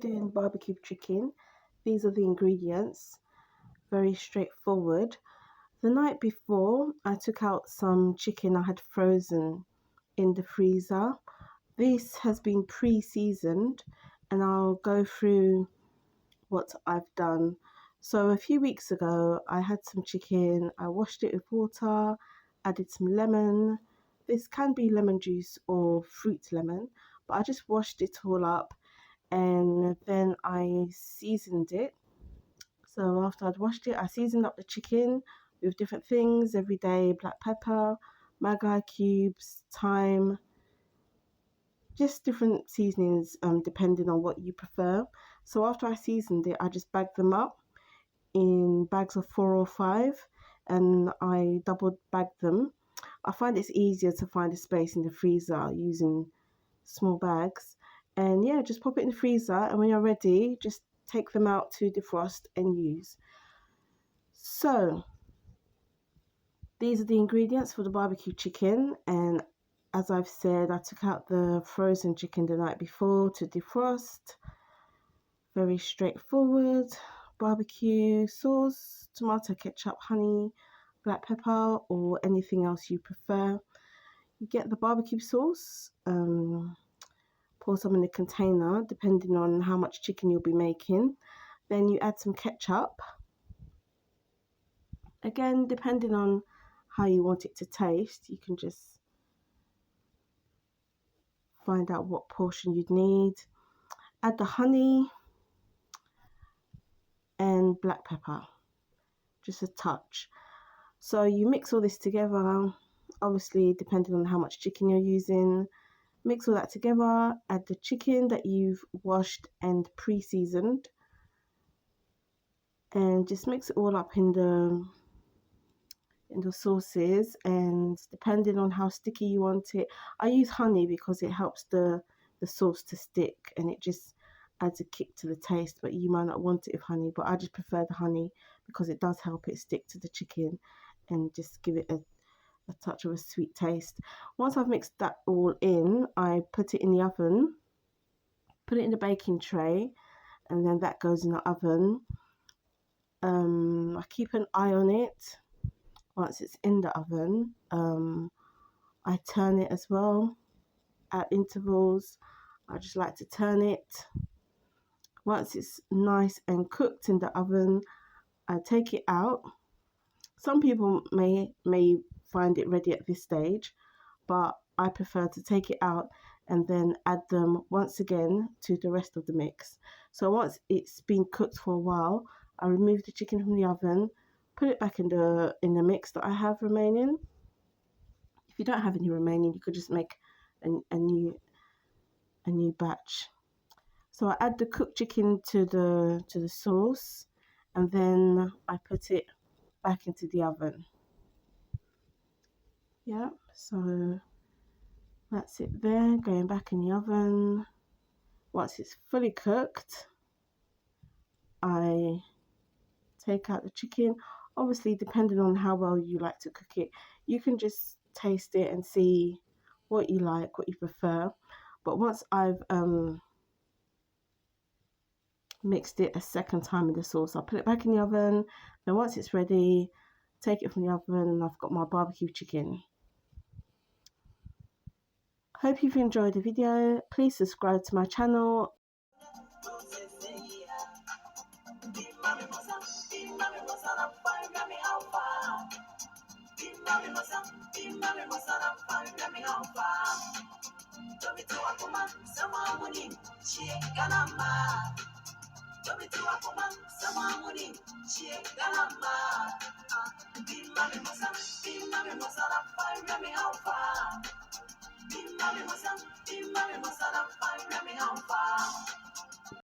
chicken barbecue chicken. These are the ingredients, very straightforward. The night before, I took out some chicken I had frozen in the freezer. This has been pre-seasoned, and I'll go through what I've done. So a few weeks ago, I had some chicken. I washed it with water, added some lemon. This can be lemon juice or fruit lemon, but I just washed it all up and then I seasoned it. So after I'd washed it, I seasoned up the chicken with different things every day: black pepper, maggi cubes, thyme, just different seasonings depending on what you prefer. So after I seasoned it, I just bagged them up in bags of 4 or 5 and I double bagged them. I find it's easier to find a space in the freezer using small bags. And yeah, just pop it in the freezer, and when you're ready, just take them out to defrost and use. So these are the ingredients for the barbecue chicken, and as I've said, I took out the frozen chicken the night before to defrost. Very straightforward. Barbecue sauce, tomato, ketchup, honey, black pepper, or anything else you prefer. You get the barbecue sauce, pour some in a container depending on how much chicken you'll be making. Then you add some ketchup. Again, depending on how you want it to taste, you can just find out what portion you'd need. Add the honey and black pepper, just a touch. So you mix all this together, obviously depending on how much chicken you're using. Mix all that together, add the chicken that you've washed and pre-seasoned, and just mix it all up in the sauces. And depending on how sticky you want it, I use honey because it helps the sauce to stick and it just adds a kick to the taste. But you might not want it with honey, but I just prefer the honey because it does help it stick to the chicken and just give it a touch of a sweet taste. Once I've mixed that all in, I put it in the oven, put it in the baking tray, and then that goes in the oven. I keep an eye on it. Once it's in the oven, I turn it as well at intervals. I just like to turn it. Once it's nice and cooked in the oven, I take it out. Some people may find it ready at this stage, but I prefer to take it out and then add them once again to the rest of the mix. So once it's been cooked for a while, I remove the chicken from the oven, put it back in the mix that I have remaining. If you don't have any remaining, you could just make a new batch. So I add the cooked chicken to the sauce, and then I put it back into the oven. Yeah, so that's it there, going back in the oven. Once it's fully cooked, I take out the chicken. Obviously, depending on how well you like to cook it, you can just taste it and see what you like, what you prefer. But once I've mixed it a second time in the sauce, I'll put it back in the oven. Then once it's ready, take it from the oven, and I've got my barbecue chicken. Hope you've enjoyed the video. Please subscribe to my channel.